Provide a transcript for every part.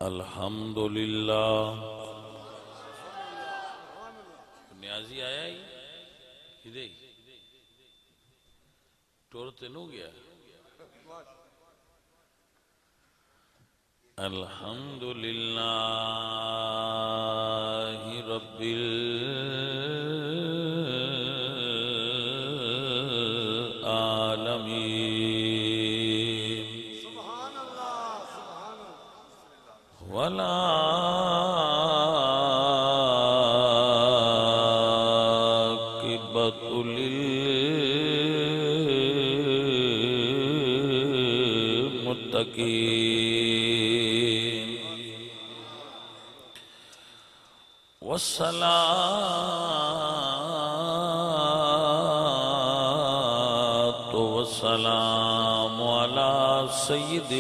الحمدللہ نیازی آیا ہی ہی ٹورتے نو گیا الحمدللہ رب العالمین سبحان اللہ سبحان اللہ والعاقبۃ للمتقین والصلاة والسلام على سید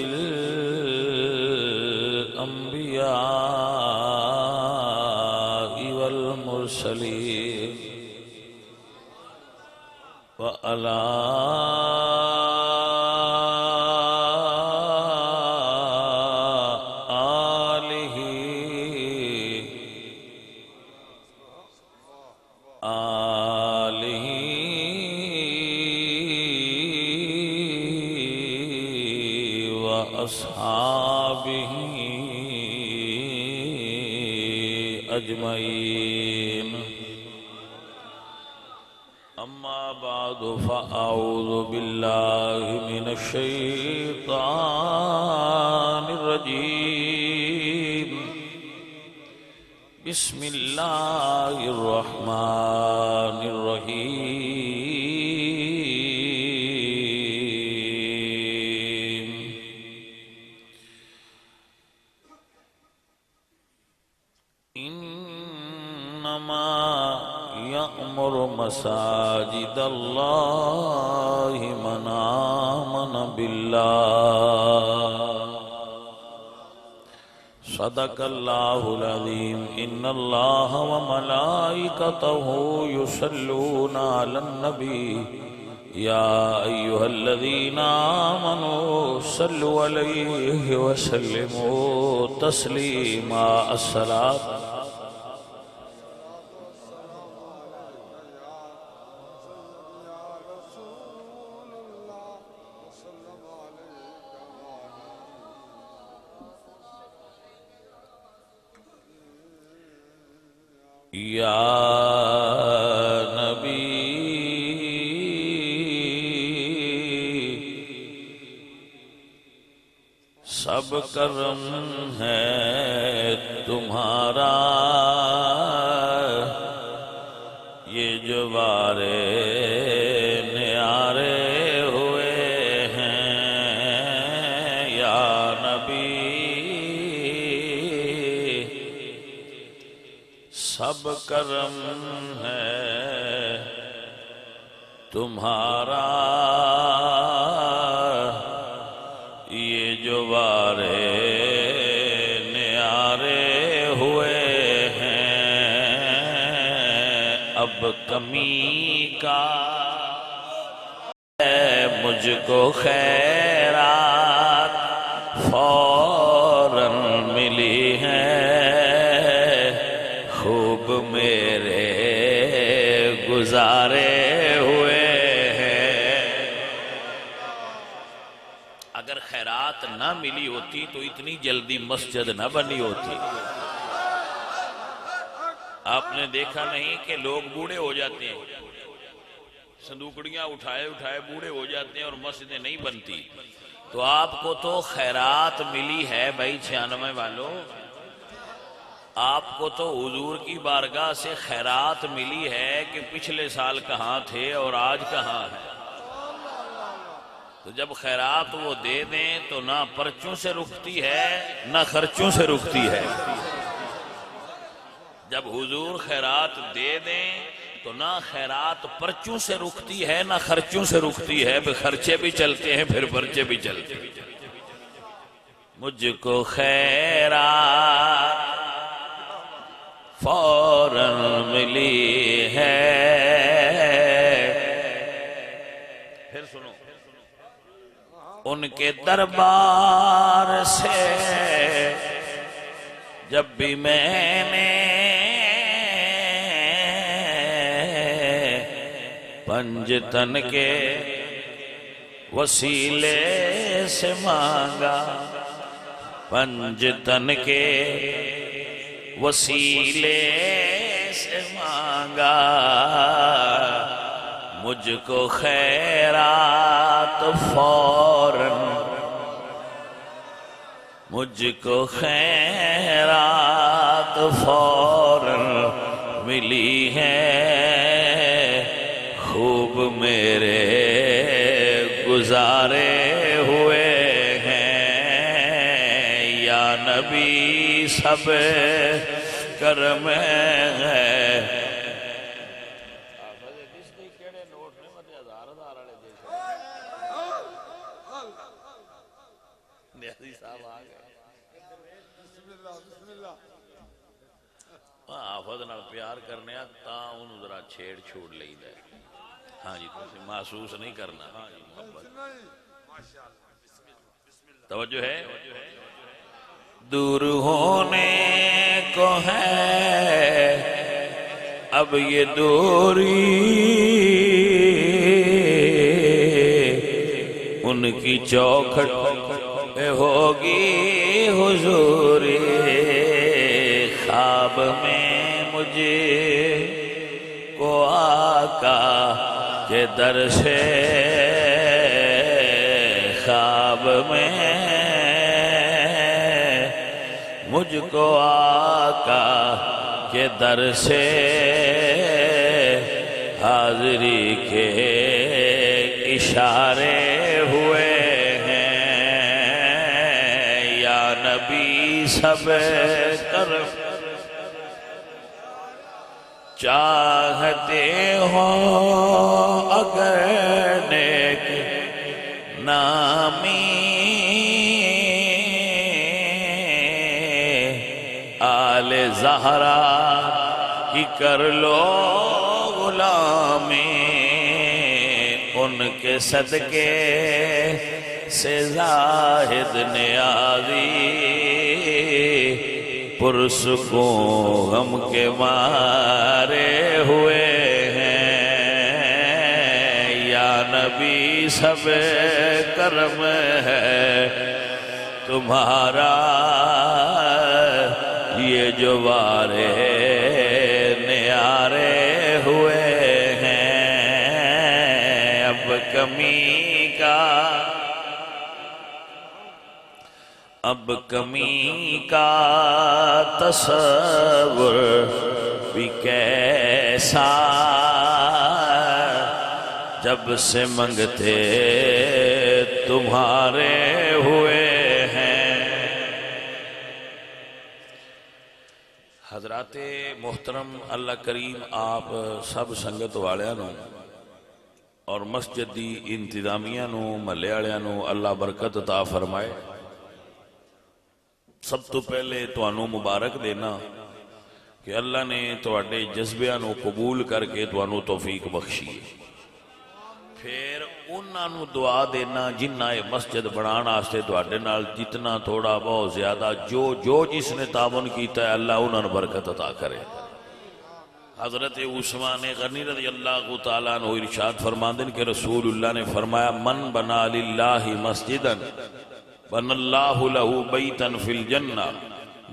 الانبیاء والمرسلین وعلى وأصحابه أجمعين أما بعد فأعوذ بالله من الشيطان الرجيم بسم الله الرحمن الرحيم إنما يأمر مساجد الله من آمن بالله صدق الله العظيم إن الله وملائكته يصلون على النبي يا أيها الذين آمنوا صلوا عليه وسلموا تسليما الصلاة یا نبی سب کرم ہے تمہارا یہ جو بارے نیارے ہوئے ہیں یا نبی سب کرم ہے تمہارا یہ جو بارے نیارے ہوئے ہیں اب کمی کا ہے مجھ کو خیرات فوراً ملی ہے خوب میرے گزارے ہوئے ہیں اگر خیرات نہ ملی ہوتی تو اتنی جلدی مسجد نہ بنی ہوتی آپ نے دیکھا نہیں کہ لوگ بوڑھے ہو جاتے ہیں صندوقڑیاں اٹھائے اٹھائے بوڑھے ہو جاتے ہیں اور مسجدیں نہیں بنتی تو آپ کو تو خیرات ملی ہے بھائی 96 والوں آپ کو تو حضور کی بارگاہ سے خیرات ملی ہے کہ پچھلے سال کہاں تھے اور آج کہاں ہیں تو جب خیرات وہ دے دیں تو نہ پرچوں سے رکتی ہے نہ خرچوں سے رکتی ہے جب حضور خیرات دے دیں تو نہ خیرات پرچوں سے رکتی ہے نہ خرچوں سے رکتی ہے خرچے بھی چلتے ہیں پھر پرچے بھی چلتے ہیں مجھ کو خیرات فوراً ملی ہے پھر سنو ان کے دربار سے جب بھی میں نے پنجتن کے وسیلے سے مانگا، پنجتن کے وسیلے سے مانگا، مجھ کو خیرات فوراً، مجھ کو خیرات فوراً ملی ہے، خوب میرے گزارے ہوئے ہیں، یا نبی سب کرم ہے۔ آفت نال پیار کرنے تا انہوں ذرا چھیڑ چھوڑ لئی دے، ہاں جی تسی محسوس نہیں کرنا، ہاں جی محبت توجہ ہے۔ دور ہونے کو ہے اب یہ دوری، ان کی چوکھٹ پہ ہوگی حضوری، خواب میں مجھے کو آقا کے در سے، خواب میں مجھ کو آقا کے در سے حاضری کے اشارے ہوئے ہیں، یا نبی سب طرف چاہتے ہو اگر نیک نامی، آل زہرا کی کر لو غلامی، ان کے صدقے سے زاہد نیازی، پرسکون غم کے مارے ہوئے ہیں، یا نبی سب کرم ہے تمہارا، یہ جو وارے نیارے ہوئے ہیں، اب کمی کا تصور بھی کیسا، جب سے منگتے تمہارے ہوئے ہیں۔ حضرات محترم، اللہ کریم آپ سب سنگت والیاں نو اور مسجد دی انتظامیہ نو محلے والیاں نو اللہ برکت عطا فرمائے۔ سب تو پہلے توانوں مبارک دینا کہ اللہ نے تواڈے جذبیاں نو قبول کر کے توانوں توفیق بخشی، پھر انہاں نو دعا دینا جنہاں یہ مسجد بنان واسطے تواڈے نال جتنا تھوڑا بہت زیادہ جو جس نے تعاون کیتا ہے اللہ انہاں نو برکت عطا کرے۔ حضرت عثمان غنی رضی اللہ تعالیٰ عنہ ارشاد فرماندن کہ رسول اللہ نے فرمایا، من بنا للہ مسجدن بن اللہ لہو بیتن فی الجنہ،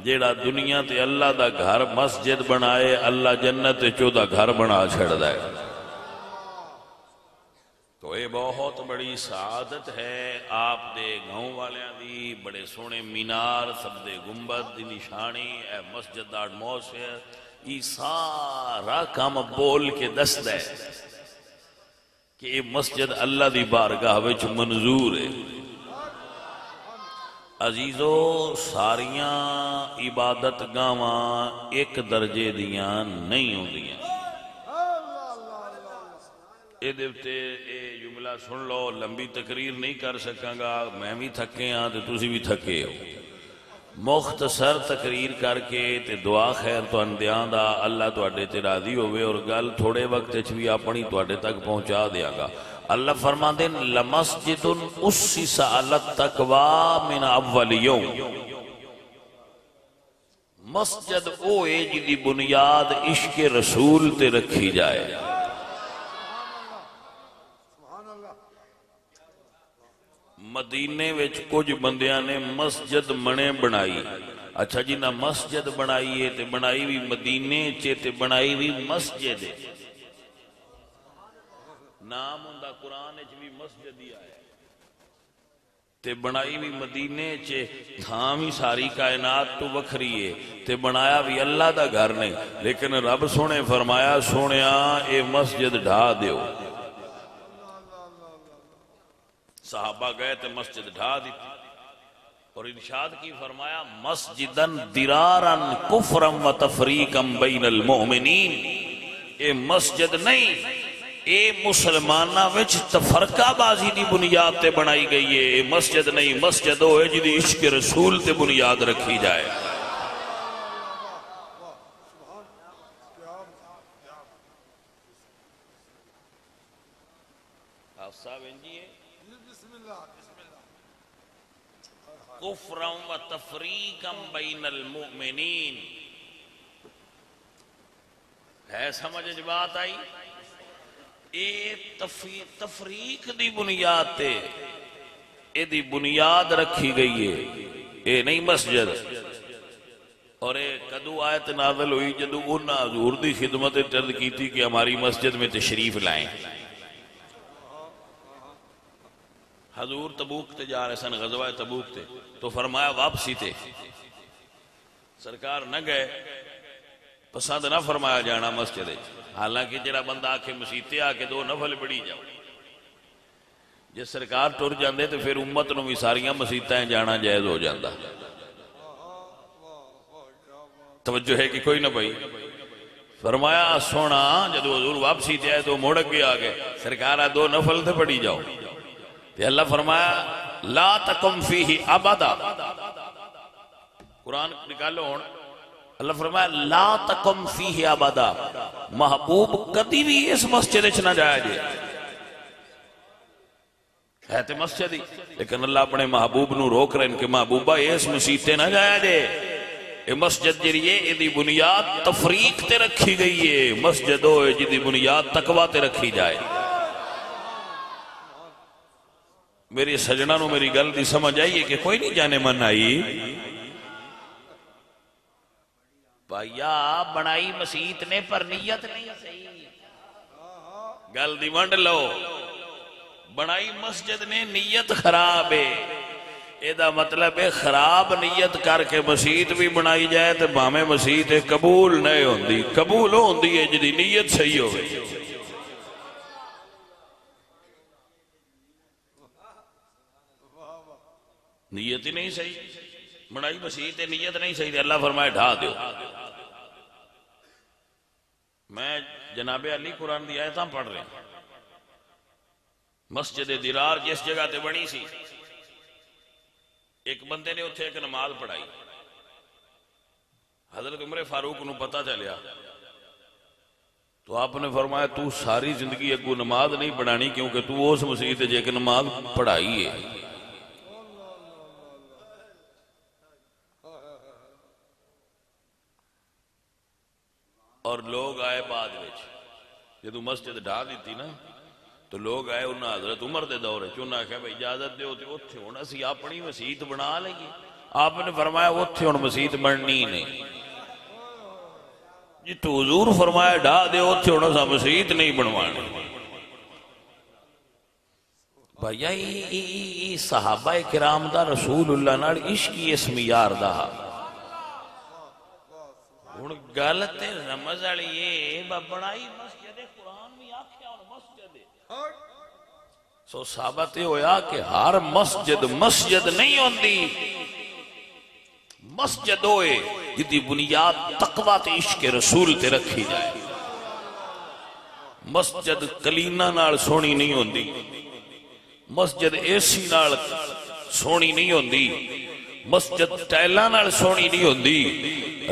جیڑا دنیا تے اللہ دا گھر مسجد بنائے اللہ جنت چودہ گھر بنا چھڑ دائے۔ تو یہ بہت بڑی سعادت ہے آپ دے گاؤں والیاں دی، بڑے سونے مینار سب دے گنبد دی نشانی اے مسجد دا ایٹماسفیئر، یہ سارا کام بول کے دس دے کہ یہ مسجد اللہ دی بارگاہ وچ منظور ہے۔ عزیزو، ساریاں عبادت گاواں ایک درجے دیاں نہیں ہوں دیاں۔ اے دیوتے اے جملہ سن لو، لمبی تقریر نہیں کر سکاں گا، میں بھی تھکے ہاں تے تسی بھی تھکے ہو، مختصر تقریر کر کے تے دعا خیر تو اندیاں دا اللہ تو اڈے تے راضی ہوئے، اور گل تھوڑے وقت بھی اپنی تو اڈے تک پہنچا دیا گا۔ اللہ فرماندے لمسجد اسس علی التقوی من اول یوم، مسجد او ہے جدی بنیاد عشق رسول تے رکھی جائے. سبحان اللہ. مدینے وچ کچھ بندیاں نے مسجد منے بنائی. اچھا جی نہ مسجد بنائی ہے تے بنائی بھی مدینے چے تے بنائی بھی مسجد ہے. نام ہوندا قرآن وچ بھی مسجد ہی آیا تے بنائی بھی مدینے چے. تھاں بھی ساری کائنات تو وکھری ہے تے بنایا بھی اللہ دا گھر نہیں. لیکن رب سونے فرمایا سونیا اے مسجد ڈھا دیو. صحابہ گئے تے مسجد ڈھا دی اور ارشاد کی فرمایا مسجدن درارن کفرم و تفریقم بین المؤمنین. اے مسجد نہیں اے مسلمانہ وچ تفرقہ بازی دی بنیاد تے بنائی گئی ہے. اے مسجد نہیں مسجد ہوئے جدی عشق رسول تے بنیاد رکھی جائے. آپ صاحب انجی ہے بسم اللہ بسم اللہ. کفرم و تفریقم بین المؤمنین. ہے سمجھ بات آئی؟ اے تفریق دی بنیاد تے اے دی بنیاد رکھی گئی ہے. اے نہیں مسجد. اور اے کدو آیت نازل ہوئی جدو انہاں حضور دی خدمت عرض کی تھی کہ ہماری مسجد میں تشریف لائیں. حضور تبوک تے جا رہے سن غزوہ تبوک تے تو فرمایا واپسی تے سرکار نہ گئے پسند نہ فرمایا جانا مسجد. حالانکہ جڑا بندہ آکے مسیتے آکے دو نفل پڑھی جاؤ. جس سرکار ٹر جاندے تو پھر امت نو بھی ساریاں مسیتیں جانا جائز ہو جاندہ. توجہ ہے کہ کوئی نہ بھائی. فرمایا سونا جدو حضور واپسی تے آئے تو موڑک بھی آگئے سرکارہ دو نفل تے پڑھی جاؤ. تے اللہ فرمایا لا تکم فیہ ابدا. قرآن نکالو ہون. اللہ فرمایا لا تکم فیہ ابدا. محبوب کدی بھی اس مسجد اچھ نہ جائے جے. ہے تے مسجد ہی لیکن اللہ اپنے محبوب نو روک رہے ہیں کہ محبوبہ اس مسیتے نہ جائے جے. اے مسجد جریے اے دی بنیاد تفریق تے رکھی گئی ہے. مسجد ہوئے جی دی بنیاد تقوی تے رکھی جائے. میری سجنہ نو میری گل دی سمجھ آئیے کہ کوئی نہیں جانے من آئی. بھائیا بنائی مسیت نے پر نیت نہیں صحیح. گل دی ونڈ لو. بنائی مسجد نے نیت خراب ہے. اے دا مطلب ہے خراب نیت کر کے مسیت بھی بنائی جائے تو بامیں مسیت قبول نہیں ہوندی. قبول ہوندی ہے جدی نیت صحیح ہوئے. نیت ہی نہیں صحیح. بنائی مسیت نیت نہیں صحیح. اللہ فرمائے ڈھا دیو. میں جناب علی قرآن دی آیتاں پڑھ رہے ہیں. مسجد درار جس جگہ تے بنی سی ایک بندے نے اتھے ایک نماز پڑھائی. حضرت عمر فاروق نو پتہ چلیا تو آپ نے فرمایا تو ساری زندگی اگو نماز نہیں پڑھانی کیونکہ تو اس مسجد جے ایک نماز پڑھائی ہے. اور لوگ آئے بعد وچ جدو مسجد ڈھا دیتی نا تو لوگ آئے انہاں حضرت عمر دے دورے چونہ کہا بھئی اجازت دے ہوتے اتھے ہونا سی اپنی مسجد بنا لئیے. آپ نے فرمایا اتھے ہونا مسجد بننی نہیں. جی تو حضور فرمایا ڈھا دے اتھے ہونا سا مسجد نہیں بنوانے. بھائیہ ای صحابہ کرام دا رسول اللہ نال عشقی اسمی یار دا. ہن گل تے رمض والی یہ بنائی مسجد قرآن بھی آکھیا اور مسجد سو ثابت ہویا کہ ہر مسجد مسجد نہیں ہوندی. مسجد ہوئے جدی بنیاد تقوی تے عشق رسول تے رکھی جائے. مسجد کلینہ نال سونی نہیں ہوندی. مسجد ایسی نال سونی نہیں ہوندی. مسجد ٹائلاں نال سونی نہیں ہوندی.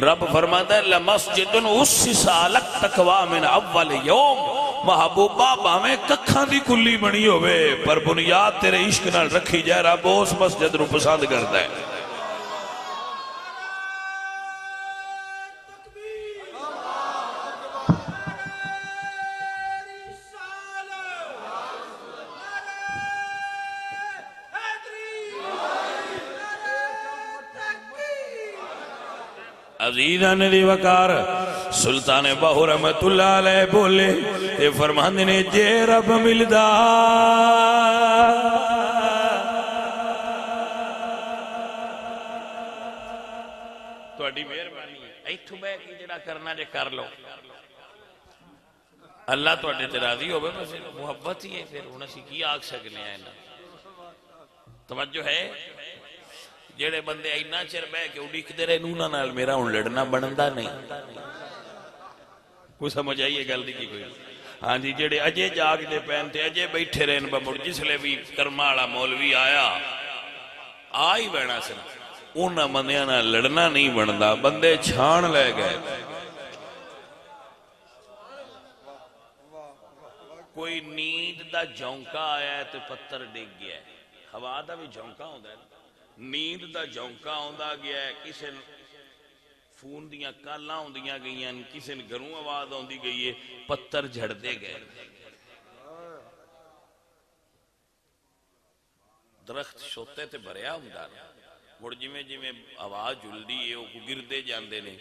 رب فرماتا ہے لَمَسْجِدٌ أُسِّسَ عَلَى التَّقْوَىٰ مِنْ أَوَّلِ يَوْمٍ. محبوبہ باہیں ککھاں دی کلی بنی ہوئے پر بنیاد تیرے عشق نال رکھی جائے. رب اس مسجد نو پسند کرتا ہے. عزیزان دی وقار سلطان باہو رحمت اللہ علیہ بولے تے فرماندے نے جے رب ملدا تہاڈی مہربانی ہے ایتھوں بہ کے جڑا کرنا جے کر لو اللہ تہاڈے تے راضی ہوے بس محبت ہی ہے پھر ہن اسی کی آکھ سکنے ہیں توجہ ہے جڑے بندے اینا چر بہ کے اڈکدے رہے انہاں نال میرا ہن لڑنا بندا نہیں کوئی سمجھ آئیے گل دی کی کوئی ہاں جی جڑے اجے جاگ دے پین تے اجے بیٹھے رہن بمڑ جسلے بھی کرما والا مولوی آیا آ ہی بہنا سن انہاں بندیاں نال لڑنا نہیں بندا بندے چھان لے گئے کوئی نیند دا جھونکا آیا ہے تے پتھر ڈگ گیا ہے ہوا دا بھی جھونکا ہوندا ہے نیند دا جھونکا ہوندا گیا ہے کسے فون دیاں کالاں ہوندیاں گئیاں کسے گھروں آواز ہوندی گئی ہے پتھر جھڑدے گئے درخت شوتے تے بھریا ہوندا مڑ جویں جویں آواز جلدی ہے او گردے جاندے نے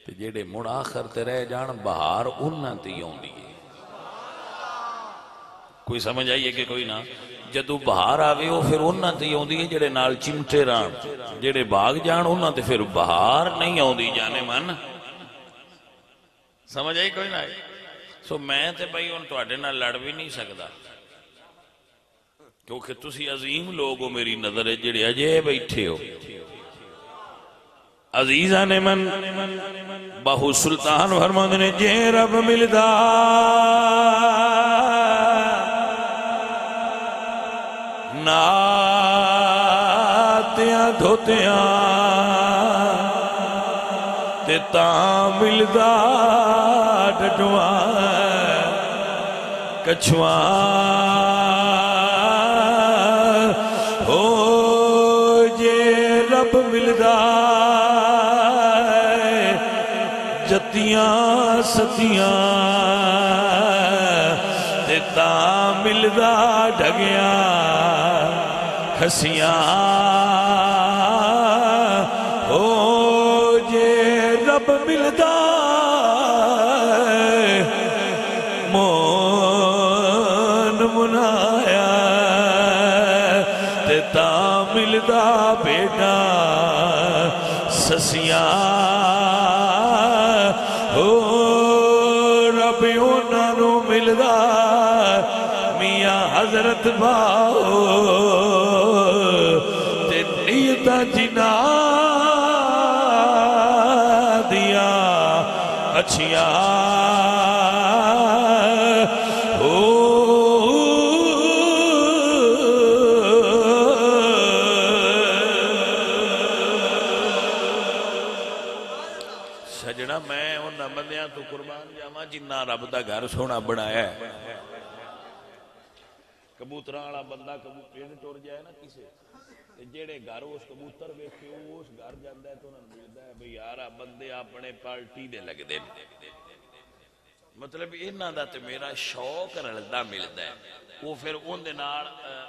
تے جڑے مڑ آخر تے رہ جان بہار انہاں تے ہوندی ہے کوئی سمجھ آئیے کہ کوئی نہ جدو بہار آوے وہ پھر انہاں تے ہوندی ہے جڑے نال چمٹے ران جڑے باغ جان انہاں تے پھر بہار نہیں ہوندی جانے من سمجھ آئی کوئی نہ سو میں تے بھائی ان تواڈے نال لڑ بھی نہیں سکدا کیونکہ تسی عظیم لوگ ہو میری نظر ہے جڑے اجے بیٹھے ہو عزیزان من باہو سلطان فرماندے نے جے رب ملدا ناتیاں دھوتیاں تے تاں ملدا ڈڈواں کچھواں ہو جے رب ملدا جتیاں ستیاں تے تاں ملدا ڈگیاں کھسیاں ہو جے رب ملدا مون منایا تے تاں ملدا بیٹا سسیاں ہو رب انہاں نوں ملدا میاں حضرت باؤ تے نیتا جنا دیا اچھیاں ہو سجنا میں انہاں بندیاں تو قربان جاواں جنہ رب دا گھر سونا بنایا ہے کبوتراں والا بندہ کبوتر ٹر جائے نا کسے جیڑے گھر اس کبوتر ویکھے اس گھر جاندا ہے تو انہاں نوں ملدا ہے بھئی یار بندے اپنے پارٹی دے لگدے مطلب انہاں دا تے میرا شوق رلدا ملدا ہے وہ پھر اون دے نال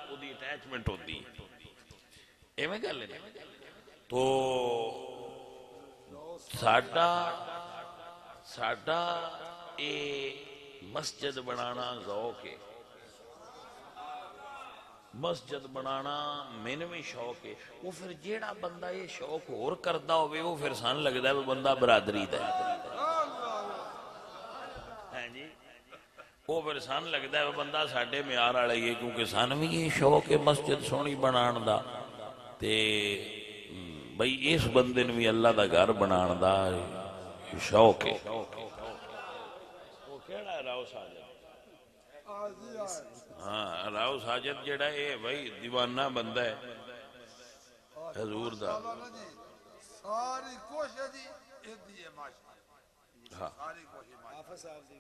اودی اٹیچمنٹ ہوندی ایویں گل ہے تو ساڈا اے مسجد بنانا ذوق ہے مسجد بنانا میں بھی شوق ہے وہ پھر جیڑا بندہ یہ شوق اور کردا ہوئے وہ پھر سان لگدا ہے وہ بندہ برادری دا ہے جی وہ پھر سان لگدا ہے وہ بندہ ساڈے معیار والا ہی ہے کیونکہ سان بھی یہ شوق ہے مسجد سونی بنان دا تے بھئی اس بندے نے بھی اللہ دا گھر بنان دا شوق ہے وہ کیڑا ہے راؤ ساجد ہاں راؤ ساجد جڑا ہے بھائی دیوانہ بندہ ہے حضور دا ساری کوشش دی ایدی ہے ماشاءاللہ ساری کوشش حافظ صاحب دی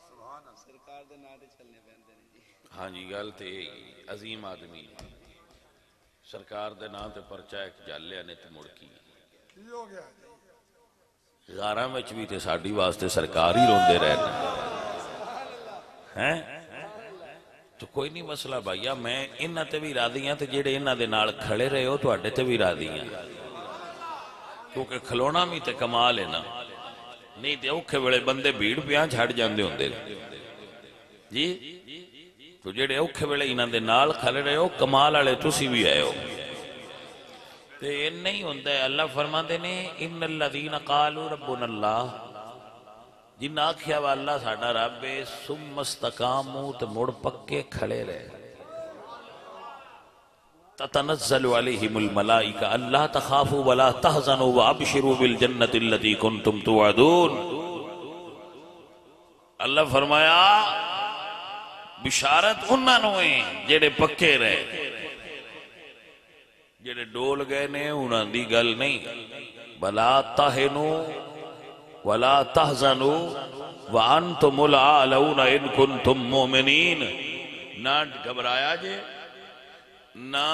سبحان اللہ سرکار دے نام تے چلنے پیندے نے جی ہاں جی گل تے عظیم آدمی سرکار دے نام تے پرچا ایک جالیا نے تے مڑ کی ہو گیا غاراں وچ بھی تے ساڈی واسطے سرکار ہی روندے رہنے ہیں تو کوئی نہیں مسئلہ بھائیا، میں انہاں تے بھی راضی ہاں تے جڑے انہاں دے نال کھڑے رہے ہو تواڈے تے بھی راضی ہاں، کیونکہ کھلونا بھی تے کمال ہے نا، نہیں تے اوکھے ویلے بندے بھیڑ پیاں چھڑ جاندے ہوندے جی، تو جڑے اوکھے ویلے انہاں دے نال کھڑے رہے ہو کمال والے تسی بھی آئے ہو تے ان نہیں ہوندا ہے۔ اللہ فرماندے نے ان الذین قالوا ربنا اللہ، جن آکھیا وا اللہ ساڈا رب ہے، ثم استقاموا تے مڑ پکے کھڑے رہے، تتنزل علیہم الملائکہ اللہ تخافوا ولا تحزنوا وابشروا بالجنۃ التي کنتم توعدون۔ اللہ فرمایا بشارت انہاں نوں ہے جڑے پکے رہے، جڑے ڈول گئے نے انہاں دی گل نہیں، بلا تہنوا ولا تحزنوا وانتم الاعلون ان کنتم مومنین، نہ گھبرایا جے نہ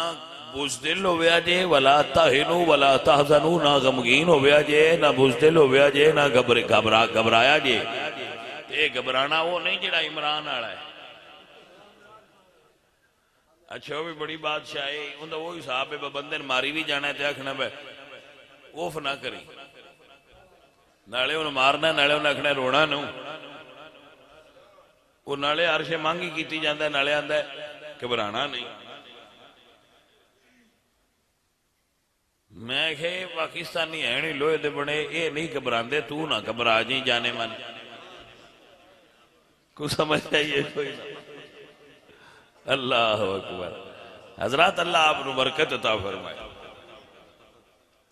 بزدل ہویا جے، ولا تہنوا ولا تحزنوا، نہ غمگین ہویا جے نہ بزدل ہویا جے نہ گھبرایا جے۔ اے گھبرانا وہ نہیں جڑا عمران والا ہے، اچھا وہ بھی بڑی بادشاہی انہوں وہ حساب ہے، بندے نے ماری بھی جانا ہے تے آکھنا بے اوف نہ کری، نالے انہوں مارنا نالے انہوں آکھنا رونا نو، وہ نالے عرش مانگی کیتی جاندہ ہے نالے آندہ ہے گھبرانا نہیں۔ میں کہ پاکستانی ہے نہیں لوہے دے بڑے اے نہیں گھبراندے، تو نہ گھبرا جی جانے من کو سمجھ آئیے کوئی نہ۔ اللہ اکبر، حضرات اللہ آپ نو برکت عطا فرمائے،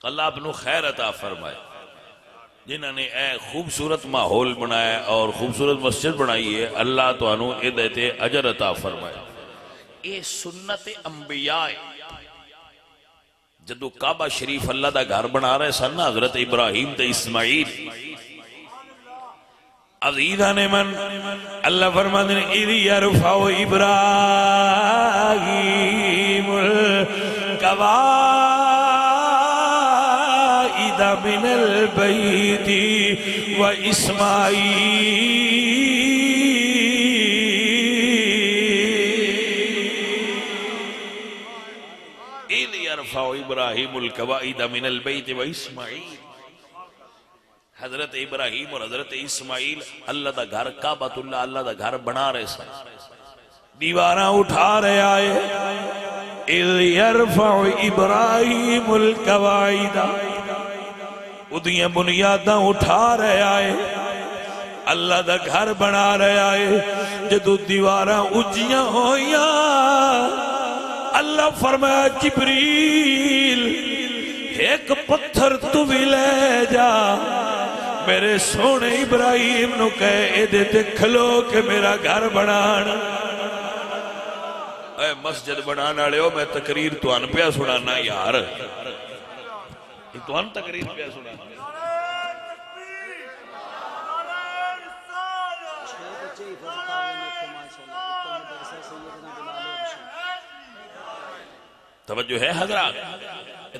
اللہ آپ نو خیر عطا فرمائے، جنہوں نے اے خوبصورت ماحول بنایا اور خوبصورت مسجد بنائی ہے، اللہ تو انو عدت اجر عطا فرمائے۔ اے سنت انبیاء، جدو کعبہ شریف اللہ دا گھر بنا رہے سن حضرت ابراہیم تے اسماعیل عزیزان من، اللہ فرماتے ہیں اِذْ يَرْفَعُ إِبْرَاهِيمُ الْقَوَاعِدَ مِنَ الْبَيْتِ وَإِسْمَاعِيلَ اِذْ يَرْفَعُ إِبْرَاهِيمُ الْقَوَاعِدَ مِنَ الْبَيْتِ وَإِسْمَاعِيلَ، حضرت ابراہیم اور حضرت اسماعیل اللہ دا گھر کعبۃ اللہ اللہ دا گھر بنا رہے سن، دیواراں اٹھا رہے آئے، اِذْ يَرْفَعُ إِبْرَاهِيمُ الْقَوَاعِدَ، ادھیاں بنیاداں اٹھا رہے آئے، اللہ دا گھر بنا رہے آئے، جدو دیواراں اجیاں ہویاں اللہ فرمایا جبریل ایک پتھر تو بھی لے جا، میرے سونے ابراہیم نو کہے اے دیتے کھلو کہ میرا گھر بنانا۔ اے مسجد بنانا لے ہو، میں تقریر تو ان پیا سنانا یار، تو ان تقریر پیا سنانا۔ توجہ ہے حضرات،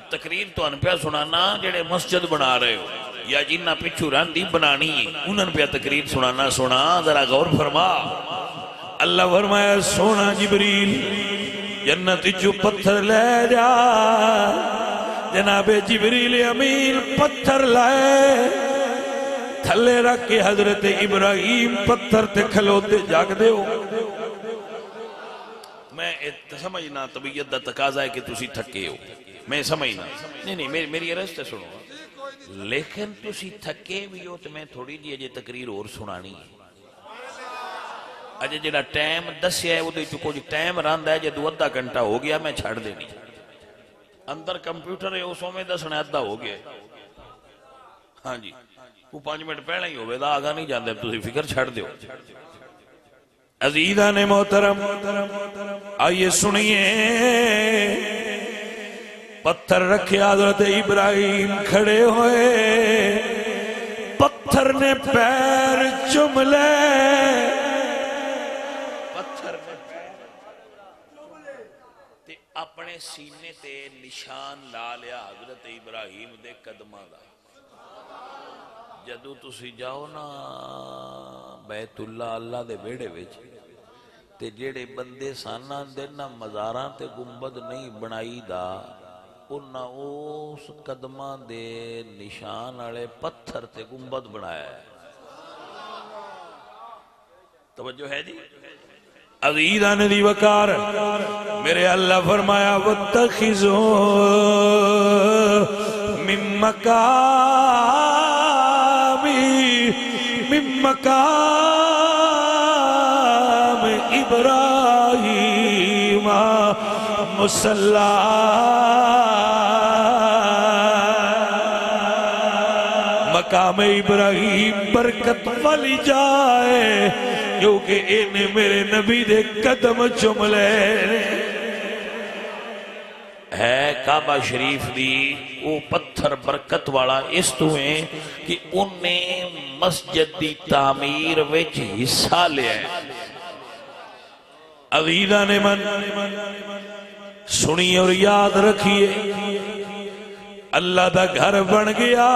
تقریر تو ان پیا سنانا جڑے مسجد بنا رہے ہو یا جنہ پچھو راندی بنانی ہے انہوں پیا تقریر سنانا، سنا ذرا غور فرما۔ اللہ فرمایا سونا جبریل جنت جو پتھر لے جا، جناب جبریل امین پتھر لائے تھلے رکھ کے حضرت ابراہیم پتھر تے کھلوتے جاگ دے ہو۔ میں سمجھنا طبیعت دا تقاضا ہے کہ تسی تھکے ہو، میں سمجھنا نہیں میری عرض تے سنو، لیکن تسی تھکے بھی ہو تو میں تھوڑی جی اجے تقریر اور سنانی ہے۔ اجے جڑا ٹائم دسیا ہے وہ دے چکو جی ٹائم رہندا ہے، جدو ادھا گھنٹہ ہو گیا میں چھڑ دینی، اندر کمپیوٹر ہے اسوں میں دسنا ادھا ہو گیا، ہاں جی وہ 5 منٹ پہلے ہی ہوئے دا آگا نہیں جاندے، تسی فکر چھڑ دیو۔ عزیزان محترم آئیے سنیے، پتھر رکھے حضرت ابراہیم کھڑے ہوئے، پتھر نے پیر چم لے، پتھر نے پیر تے اپنے سینے تے نشان لا لیا حضرت ابراہیم دے قدمہ دا۔ جدو تسی جاؤ نا بیت اللہ اللہ دے بیڑے وچ، تے جڑے بندے سانا دینا مزاراں تے گنبد نہیں بنائی دا انہاں اس قدماں دے نشان والے پتھر تے گنبد بنایا ہے. توجہ ہے جی عزیزان دی وقار میرے اللہ فرمایا واتخذوا من مقام ابراہیم مصلی. مقام ابراہیم برکت والی جائے کیونکہ انہیں میرے نبی دے قدم چم لے. ہے کعبہ شریف دی وہ پتھر برکت والا اس تو ہیں کہ انہیں مسجد دی تعمیر وچ حصہ لیا ہے. عزیزان من سنی اور یاد رکھیے اللہ دا گھر بن گیا.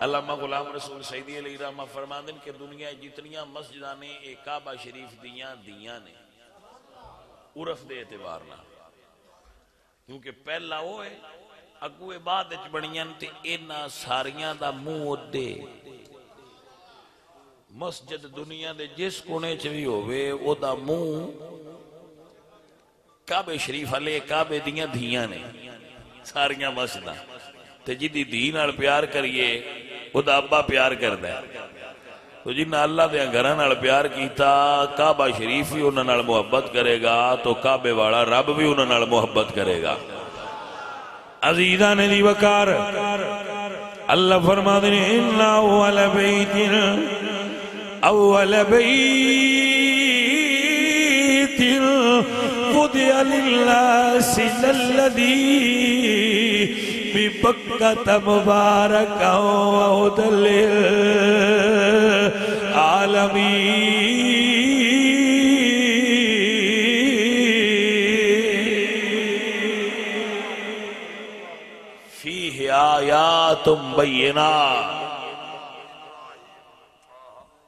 علامہ غلام رسول سیدی علیہ رحمہ فرماندن کہ دنیا جتنیاں مسجدہ نے ایک کعبہ شریف دیاں نے عرف دے اعتبار نہ کیونکہ پہلا وہ ہے اگوے بعد اچ بڑیاں تے اینا ساریاں دا منہ دے مسجد دنیا دے جس کونے چ بھی ہوئے او دا منہ کعبہ شریف علیہ کعبے دیاں دھیاں نے ساریاں مسجداں تے جدی دھی نال پیار کریے وہ دا ابا پیار کردا ہے. تو جنہ اللہ دے گھراں نال پیار کیتا کعبہ شریف بھی انہاں نال محبت کرے گا تو کعبے والا رب بھی انہاں نال محبت کرے گا. عزیزان دی وقار اللہ فرماتے ہیں ان اول بیت وضع للناس للذی ببکۃ مبارکا وہدی للعالمین. فیہ آیات بینات.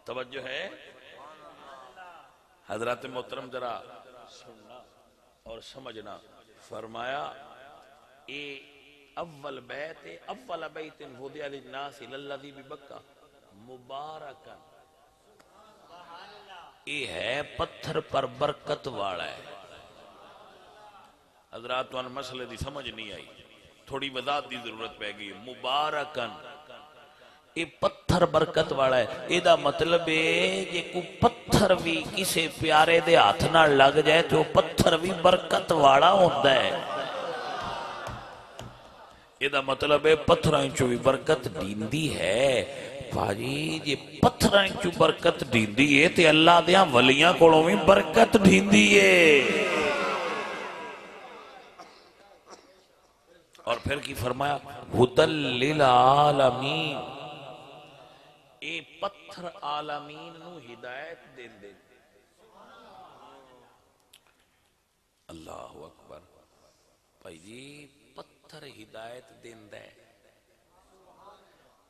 توجہ ہے حضرات محترم ذرا سننا اور سمجھنا. فرمایا اے اول بیت وضع للناس للذی ببکہ مبارکا یہ ہے پتھر پر برکت والا ہے. حضرات تو ان مسئلے دی سمجھ نہیں آئی تھوڑی وضاحت دی ضرورت پہ گئی. مبارکن یہ پتھر برکت والا ہے یہ دا مطلب ہے کہ کوئی پتھر بھی کسے پیارے دے ہاتھ نہ لگ جائے تو پتھر بھی برکت والا ہوتا ہے. یہ دا مطلب ہے پتھرائیں چو بھی برکت دیندی ہے. بھاجی یہ پتھرائیں چو برکت دیندی ہے تے اللہ دیاں ولیاں کولوں بھی برکت دیندی ہے. اور پھر کی فرمایا ہدی للعالمین اے پتھر عالمین نو ہدایت دین دے. اللہ اکبر. بھائی جی پتھر ہدایت دین دے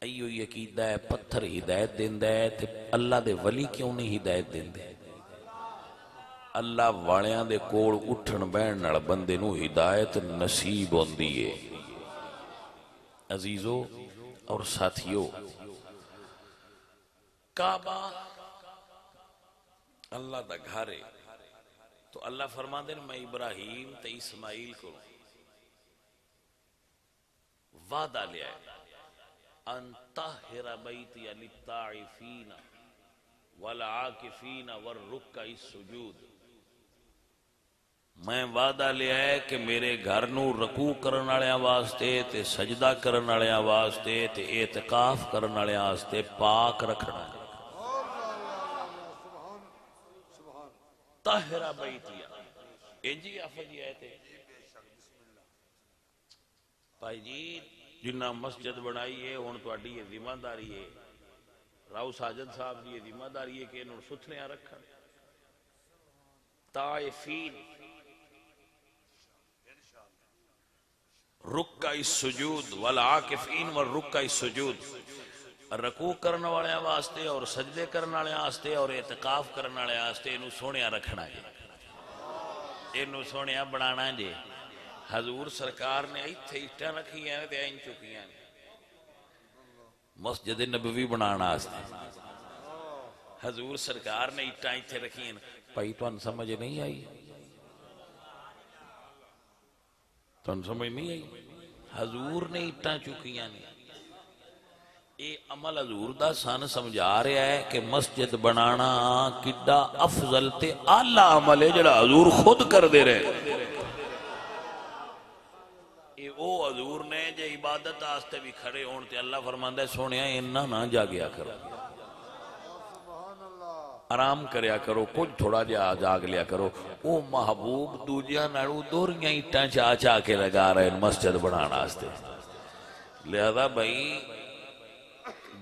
ایو یقید ہے پتھر ہدایت دین دے تے اللہ دے ولی کیوں نہیں ہدایت دین دے. اللہ والیاں دے کول اٹھن بہن نال بندے نو ہدایت نصیب ہوندی ہے. عزیزو اور ساتھیو کعبہ اللہ دا گھر ہے تو اللہ فرما دے میں ابراہیم تے اسماعیل کو وعدہ لیا ہے ان طہر بیتی للطائفین والعاکفین والرکع السجود. میں وعدہ لیا ہے کہ میرے گھر نو رکوع کرن والےاں واسطے تے سجدہ کرن والےاں واسطے تے اعتکاف کرن والےاں واسطے پاک رکھنا ہے. طاہر بیتیا انجی افجی آئے تھے بھائی جی جنہ مسجد بنائی ہے ہن تہاڈی یہ ذمہ داری ہے. راؤ ساجد صاحب کی یہ ذمہ داری ہے کہ انہوں ستھریاں رکھن. طائفین رکع السجود والعاکفین والرکع السجود. رکوع کرنے والے واسطے اور سجدے کرنے والے واسطے اور اعتکاف کرنے والے واسطے انہوں سونیا رکھنا جی، انہوں سونیا بنانا جی۔ حضور سرکار نے ایتھے اٹھاں رکھی ہیں تے این چکی ہیں مسجد نبوی بنانا واسطے، حضور سرکار نے اٹھاں ایتھے رکھی ہیں۔ بھائی تو ان سمجھ نہیں آئی، تو ان سمجھ نہیں آئی، حضور نے اٹھاں چکیاں نہیں۔ یہ عمل حضور دا سن سمجھا رہا ہے کہ مسجد بنانا کڈا افضل تے اعلی عمل ہے جڑا حضور خود کر دے رہے۔ یہ او حضور نے جے عبادت آستے بھی کھڑے ہون تے اللہ فرماندا ہے سونیا انہاں نہ جاگیا کرو، آرام کریا کرو، کچھ تھوڑا جا جاگ لیا کرو۔ او محبوب دوجیاں نالوں دوریاں اٹھاں چاہ چاہ کے لگا رہے ہیں مسجد بنانا آستے۔ لہذا بھائی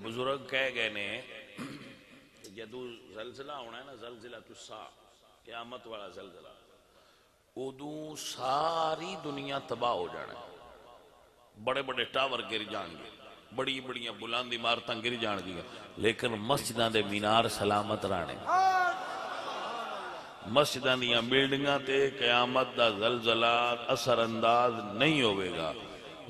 بزرگ کہہ گئے نے جدو زلزلہ ہونا ہے نا، زلزلہ الساعہ، قیامت والا زلزلہ، ادوں ساری دنیا تباہ ہو جانا ہے، بڑے بڑے ٹاور گر جان گے، بڑی بڑی بلند عمارتاں گر جان گیا، لیکن مسجداں دے مینار سلامت رہنے، مسجداں دیاں بلڈنگاں تے قیامت دا زلزلہ اثر انداز نہیں ہوئے گا۔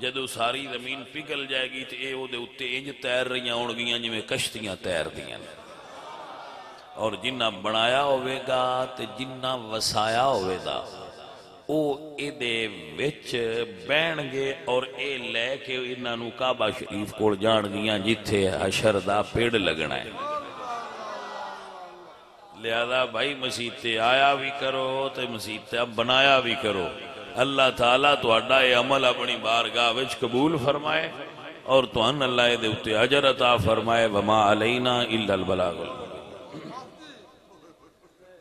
جدو ساری زمین پگھل جائے گی تو اے او دے اتے انج تیر رہیاں ہون گیاں جویں کشتیاں تیر دیاں، اور جنہ بنایا ہوئے گا تے جنہ وسایا ہوئے گا او اے دے وچ بین گے اور اے لے کے انہاں نوں کعبہ شریف کول جان گیاں جتھے حشر دا پیڑ لگنا ہے۔ لہذا بھائی مسیتے آیا بھی کرو تے مسیتے بنایا بھی کرو۔ اللہ تعالیٰ تو اڈا اے عمل اپنی بارگاہ وچ قبول فرمائے اور تو ان اللہ دے اتے اجر عطا فرمائے۔ وما علینا الا البلاغ۔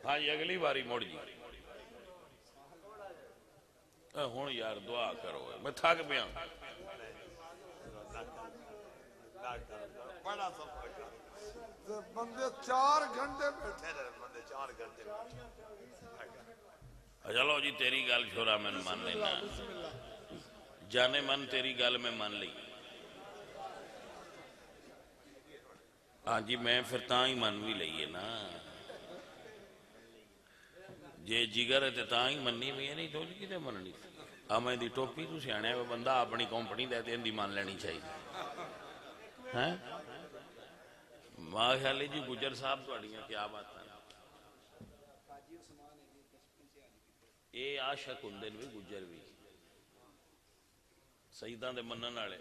ہاں یہ اگلی باری موڑ جی ہون یار دعا کرو، میں تھک پیا۔ بندے 4 گھنٹے بیٹھے رہے، بندے 4 گھنٹے بیٹھے۔ چلو جی تیری گل چھوڑا میں مان لینا، جانے من تیری گل میں مان لی۔ ہاں جی میں پھر تاں ہی من بھی لئیے نا، جے جگر ہے تاں ہی مننی بھی ہے، نہیں تو جی کتے مننی۔ ہمیں دی ٹوپی تو سیانے ہوئے بندہ اپنی کمپنی دیتے ہیں دی مان لینی چاہیے۔ ہاں ماں خیالی جی گجر صاحب تو اڑیاں کیا بات ہے، اے عاشق ہندے بھی گجر بھی سیداں دے منن والے۔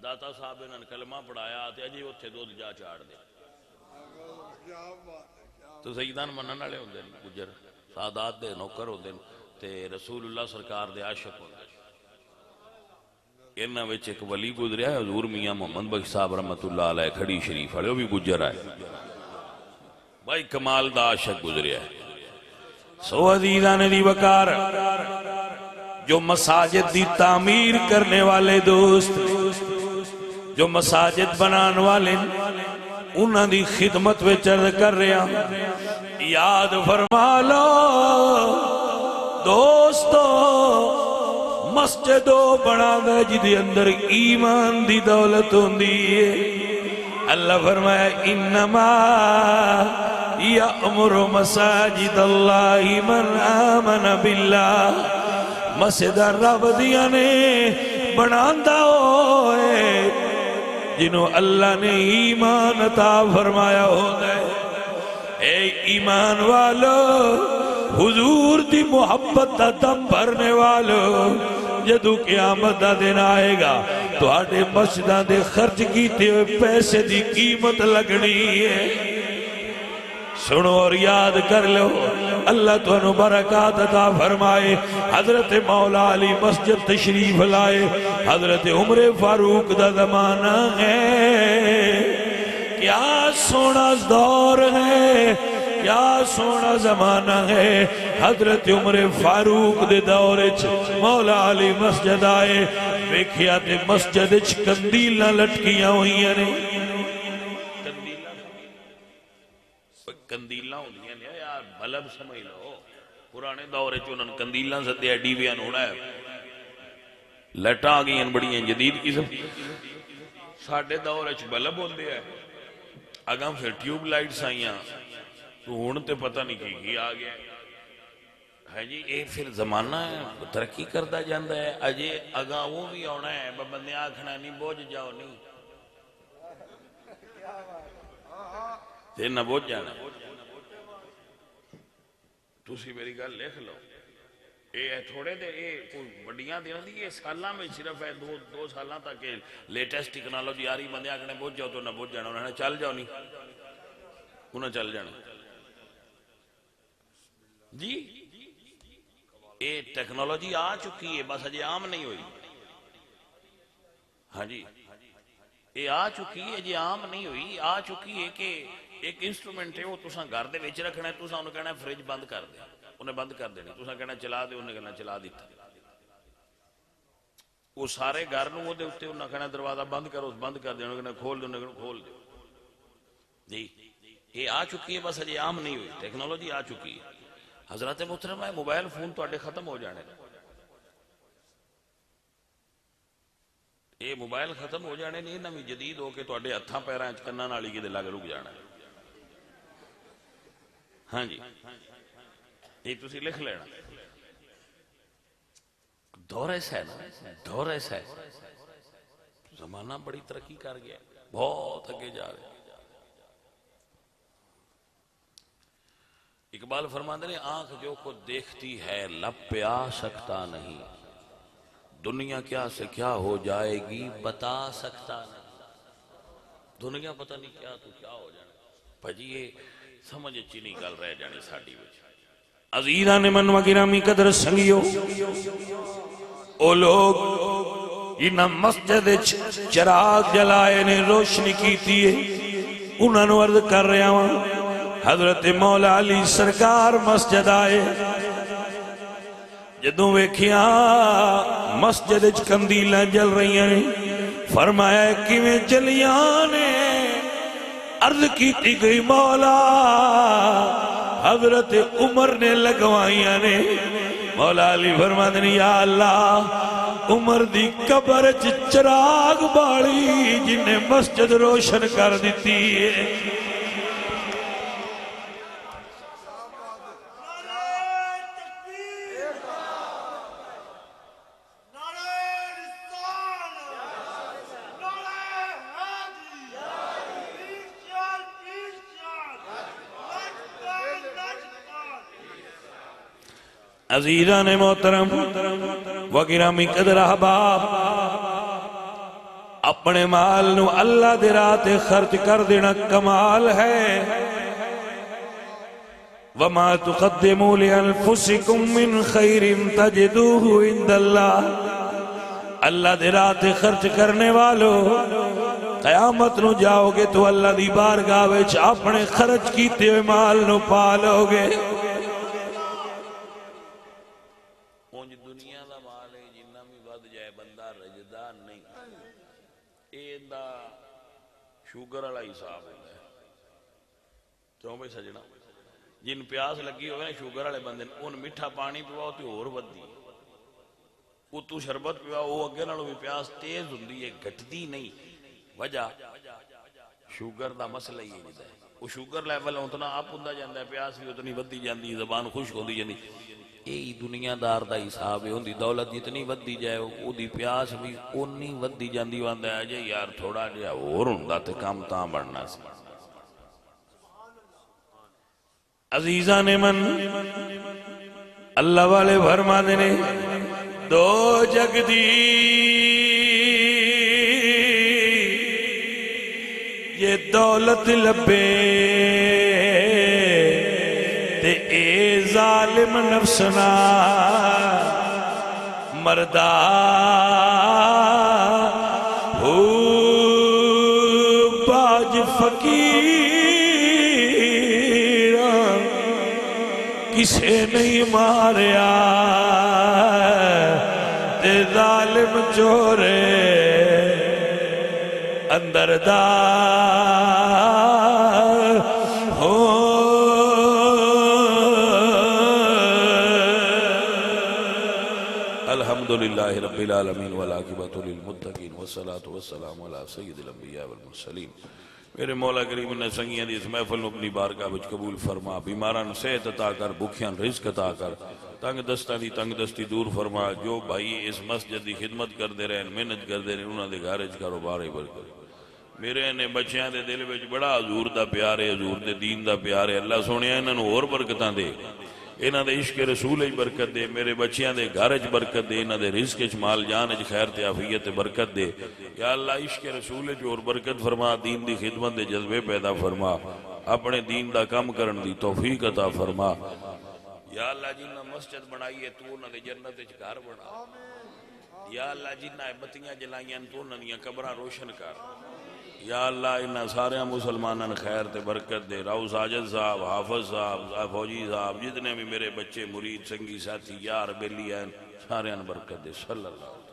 داتا صاحب انہاں نے کلمہ پڑھایا تے اجے اوتھے دودھ جا چاڑ دے، تو سیداں منن والے ہوندے نے گجر، سادات دے نوکر ہوندے تے رسول اللہ سرکار دے عاشق ہوندے۔ انہاں وچ ایک ولی گزریا ہے حضور میاں محمد بخش صاحب رحمت اللہ علیہ کھڑی شریف والے، وہ بھی گجر ہے بھائی، کمال دا عاشق گزریا ہے۔ سو عزیزان دی وقار جو مساجد دی تعمیر کرنے والے دوست، جو مساجد بنان والے انہاں دی خدمت وچ عرض کر رہا، یاد فرما لو دوستو مسجدو بنا دے جدی اندر ایمان دی دولت ہوندی ہے۔ اللہ فرمایا انما یأمر مساجد اللہ من آمن باللہ، مسجد رب دیا نے بناندہ ہوئے جنہوں اللہ نے ایمان عطا فرمایا ہوتا ہے۔ اے ایمان والو حضور دی محبت دا دم بھرنے والو، جدو قیامت دا دن آئے گا تو آٹے مسجدہ دے خرچ کیتے ہوئے پیسے دی قیمت لگنی ہے۔ سنو اور یاد کر لو، اللہ تو انہوں برکات عطا فرمائے۔ حضرت مولا علی مسجد تشریف لائے، حضرت عمر فاروق دا زمانہ ہے، کیا سونا دور ہے، کیا سونا زمانہ ہے۔ حضرت عمر فاروق دے دور مولا علی مسجد آئے، ویکھیا تے مسجد کندیلاں لٹکیاں ہوئیاں نے۔ کندیلاں ہوندیاں نے یار، بلب سمجھ لو، پرانے دور وچ انہاں کندیلاں سدیا ڈیویاں ہونا ہے، لٹاں آ گئیاں بڑیاں جدید قسم، ساڈے دور وچ بلب ہوندے ہیں، اگاں پھر ٹیوب لائٹس آئیاں، تو ہن تے پتہ نہیں کی آ گیا ہے جی۔ اے پھر زمانہ ہے، ترقی کرتا جاندا ہے، اجے اگاں وہ بھی آنا ہے، بندے آکھنا نہیں بوجھ جاؤ نہیں تے نہ بوجھ جانا۔ تسی میری گل لکھ لو، اے تھوڑے دے اے کوئی بڑیاں دن دی، یہ سالاں میں صرف ہے، دو سالاں تک لیٹسٹ ٹیکنالوجی آ رہی، بندے آکھنے بوجھ جاؤ تو نہ بوجھ جانا، انہوں نے چل جاؤ نہیں، انہیں چل جانا جی۔ اے ٹیکنالوجی آ چکی ہے، بس اجے عام نہیں ہوئی۔ ہاں جی، اے آ چکی ہے، جی عام نہیں ہوئی، آ چکی ہے کہ ایک انسٹرومنٹ ہے، وہ تساں گھر دے وچ رکھنا ہے، تساں انہوں کہنا ہے فریج بند کر دے، انہیں بند کر دینی، تساں کہنا چلا دے، انہیں کہنا چلا دیتا، وہ سارے گھر نوں دے اوتے انہیں کہنا دروازہ بند کرو، بند کر دے، انہیں کہنا کھول دے، انہیں کہنا کھول دے جی۔ یہ آ چکی ہے، بس اجے عام نہیں ہوئی، ٹیکنالوجی آ چکی ہے۔ حضرت محترم ہے، موبائل فون تواڈے ختم ہو جانے، یہ موبائل ختم ہو جانے نہیں، نویں جدید ہو کے تواڈے ہتھاں پیراں وچ کناں نال ہی کدے لگ رک جانا۔ ہاں جی، یہ تسی لکھ لینا، دور ایسا ہے نا، دور ایسا ہے، زمانہ بڑی ترقی کر گیا، بہت اگے جا رہے۔ اقبال فرماتے ہیں آنکھ جو خود دیکھتی ہے لب پہ آ سکتا نہیں، دنیا کیا سے کیا ہو جائے گی بتا سکتا نہیں، دنیا پتہ نہیں کیا تو کیا ہو جانا۔ بھجی یہ سمجھ اچھی نہیں گل رہ جانی ساڈی وچ۔ عزیزان من و گرامی قدر سنگیو، او لوگ انہاں مسجد چراغ جلائے نے روشنی کیتی ہے، انہاں نو عرض کر رہا ہوں، حضرت مولا علی سرکار مسجد آئے، جدوں ویکھیاں مسجد کندیلاں جل رہی ہیں، فرمایا کیویں جلیاں نے؟ عرض کیتی گئی مولا حضرت عمر نے لگوائیاں نے۔ مولا علی فرماتے ہیں یا اللہ، عمر دی قبر چراغ بالی جنہیں مسجد روشن کر دیتی ہے۔ عزیزان محترم و گرامی قدر احباب، اپنے مال نو اللہ دے راہ تے خرچ کر دینا کمال ہے۔ وَمَا تُقَدِّمُوا لِأَنفُسِكُم مِّن خَيْرٍ تَجِدُوهُ عِندَ اللَّهِ، اللہ دے راہ تے خرچ کرنے والو قیامت نو جاؤ گے تو اللہ دی بارگاہ وچ اپنے خرچ کیتے ہوئے مال نو پالو گے۔ دنیا دا مال ہے جنہ بھی ود جائے بندہ رجدہ نہیں، اے دا شوگر والا حساب ہوتا ہے۔ کیوں بھائی سجنا، جن پیاس لگی ہوئے شوگر والے بندے ان میٹھا پانی پیواؤ تو اور ودی، اتو شربت پیواؤ وہ اگے نالوں بھی پیاس تیز ہوندی ہے، گھٹدی نہیں۔ وجہ شوگر دا مسئلہ ہی ہے، وہ شوگر لیول اتنا اپ ہوندا جاندا ہے، پیاس بھی اتنی ودی جاندی، زبان خشک ہوندی جاندی۔ یہی دنیا دار دا حساب ہے، ہوندی دولت جتنی ودی جائے وہ دی پیاس بھی اونی ودی جاندی، واندا ہے جے یار تھوڑا جہا اور ہوندا تے کام تاں بڑھنا سی۔ عزیزان من، اللہ والے فرما دینے دو جگ دی یہ دولت لبے تے اے ظالم نفسنا مردہ ہو باج فقیر کسے نہیں ماریا تے ظالم چورے اندر دار ہو۔ الحمدللہ رب العالمین والعاقبۃ للمتقین والصلاۃ والسلام علی سید الانبیاء والمرسلین۔ میرے مولا کریم نے سنگیاں دی اس محفل نو اپنی بارگاہ وچ قبول فرما، بیماران صحت عطا کر، بھوکیاں رزق عطا کر، تنگ دستاں دی تنگ دستی دور فرما۔ جو بھائی اس مسجد دی خدمت کردے رہن، محنت کردے رہن، انہاں دے گھر وچ کاروبار برکت۔ میرے نے بچیاں دے دل وچ بڑا حضور دا پیار ہے، حضور دے دین دا پیار ہے، اللہ سونیا انہاں نوں اور برکتاں دے، انہاں دے عشق رسول وچ برکت دے، میرے بچیاں دے گھر وچ برکت دے، انہاں دے رزق وچ مال جان وچ خیر تے عافیت برکت دے۔ یا اللہ عشق رسول وچ اور برکت فرما، دین دی خدمت دے جذبے پیدا فرما، اپنے دین دا کم کرن دی توفیق عطا فرما۔ یا اللہ جنہاں مسجد بنائی ہے تو انہاں دے جنت وچ گھر بنا۔ یا اللہ جنہاں بتیاں جلائیاں تو انہاں دیاں قبراں روشن کر۔ یا اللہ انہاں سارے مسلمانان خیر تے برکت دے۔ راؤ ساجد صاحب، حافظ صاحب، فوجی صاحب، جتنے بھی میرے بچے مرید سنگی ساتھی یار بیلی ہیں، سارے ان برکت دے۔ صلی اللہ علیہ وسلم۔